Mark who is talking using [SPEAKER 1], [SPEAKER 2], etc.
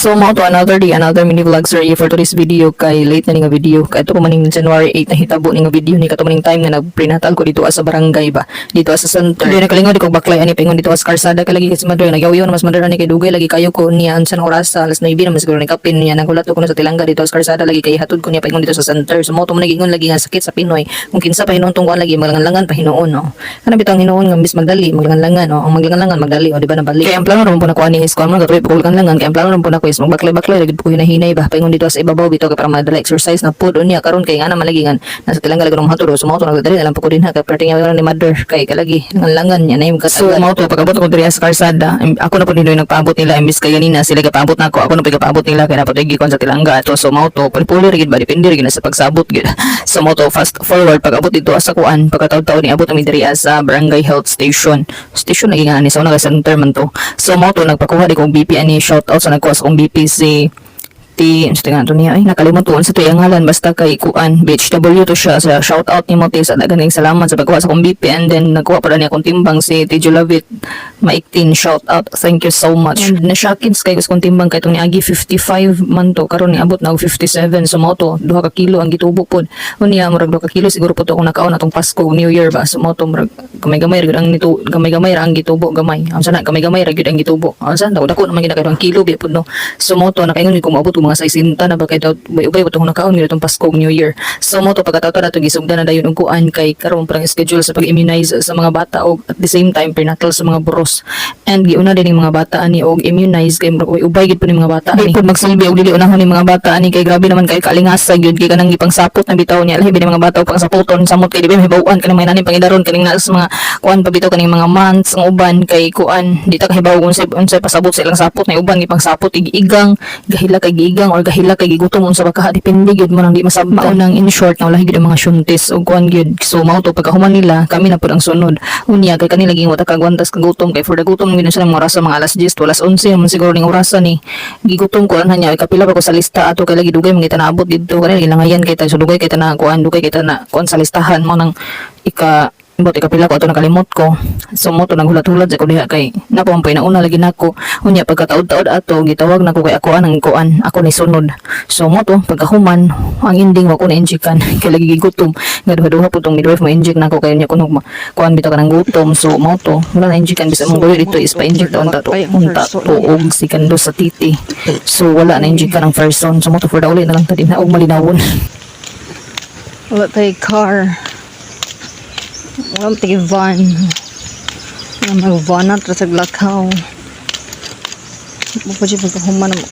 [SPEAKER 1] So mao to another day, another mini vlog sir for today's video kay late na ni nga video. Kay ito ko maning January 8 na hitabo ni nga video ni kato maning time nga nagprenatal ko dito sa barangay ba. Dito sa center. Dili na kalingon di ko baklay ani pingon dito sa karsada kay lagi kasi madre nagyaw-yaw na mas madre ni kay dugay lagi kayo ko niya sa oras sa alas 9 na mas siguro ni kapin niya nagulat ko na sa tilangga dito sa karsada lagi kay hatod ko niya pingon dito sa center. So mao to nagingon lagi nga sakit sa Pinoy. Kung kinsa pa hinuon tong kuan lagi maglangan-langan pa hinuon no. Kana bitang hinuon nga bis magdali maglangan-langan no. Ang maglangan-langan magdali o di ba na balik. Kay ang plano ron po na kuan ni is kuan man gatuloy paglangan langan kay ang plano ron po na ko is magbaklay-baklay lagi po ko hinahinay ba paingon dito sa ibabaw bitaw kay para madala exercise na pud unya karon kay nga na malagingan nasa tilangga lagi ng hatod so mao to nagdali na lang po ko din ha kay perting nga ni mother kay kalagi langan niya na yung katagal. So mao to pagabot ko diri sa karsada ako na po dito nagpaabot nila imbis kay ganina sila gapaabot na ako na pagapaabot nila kay dapat igi kon sa tilangga ato so mao to puli gid ba depende gid sa pagsabot gid. So mao to fast forward pagabot dito sa kuan pagkataon-taon ni abot mi diri sa barangay health station lagi nga ni sa una ka center man to. So mao to nagpakuha di kong BP ani shout out sa nagkuha sa kong BP si tingnan to niya ay nakalimot tuon sa tuyang ngalan basta kay kuan BHW to siya sa shout out ni Mote sa daghang salamat sa pagkuha sa kong BP and then nagkuha pa niya akong timbang si Tijulavit Maiktin shout out thank you so much and na-shockins kay kung timbang kay itong niagi 55 man to karon niabot na og 57 so mao to 2 ka kilo ang gitubo pod unya murag 2 ka kilo siguro po to kung nakaon atong Pasko New Year ba so mao to murag gamay-gamay ra ang nito gamay-gamay ra ang gitubo gamay amsa na gamay-gamay ra gyud ang gitubo amsa dako naman gid ka kilo bi pod no so mao to nakaingon ko maabot mga 60 na ba kay daw ubay utong nakaon gyud itong Pasko New Year so mo to pagkatato na to gisugdan na dayon og kuan kay karon parang schedule sa pag-immunize sa mga bata og at the same time prenatal sa mga buros and giuna din yung mga bata ani og immunize kay ubay gid po ni mga bata ani pud magsilbi og dili unahon ni mga bata ani kay grabe naman kay kalingasa gyud kay kanang gipangsapot na bitaw niya lahi ni mga bata og pangsapoton samot kay di ba mahibaw-an kanang mga nani pangidaron kaning nas mga kuan pabitaw kaning mga months ang uban kay kuan di ta kahibaw unsay pasabot sa ilang sapot na uban gipangsapot igigang gahila kay gigang or gahila kay gigutom unsa ba ka depende gyud mo nang di masabta nang in short na wala gyud ang mga syuntis og kuan gyud so mao to pagkahuman nila kami na pud ang sunod unya kay kanila ging wata kagwantas kag gutom kay for the gutom gyud sa mga oras mga alas 10 alas 11 man siguro ning orasan ni gigutom ko anha nya kapila pa ko sa lista ato kay lagi dugay mangita naabot didto kanila gilangayan kay tay sudugay kay ta kuan dugay kay ta na kuan sa listahan mo nang Ibot ikapila ko ato nakalimot ko. So mo to naghulat-hulat sa ko diha kay napampay na una lagi nako. Unya pagkataod-taod ato gitawag nako kay ako anang kuan ako ni sunod. So mo to pagkahuman ang ending wa ko na injikan kay lagi gigutom. Ngaduha-duha pud tong midwife mo injik nako kay nya kuno kuan bitaw kanang gutom. So mo to wala na injikan bisa mong gulo dito is pa-injik taon tato. Unta to og sikando sa titi. So wala na injikan ang first son. So mo to for dauli na lang ta din og malinawon.
[SPEAKER 2] Wala tayo car. Wala tayo van. Wala mag-van at rasag lakaw. Mapagpahuman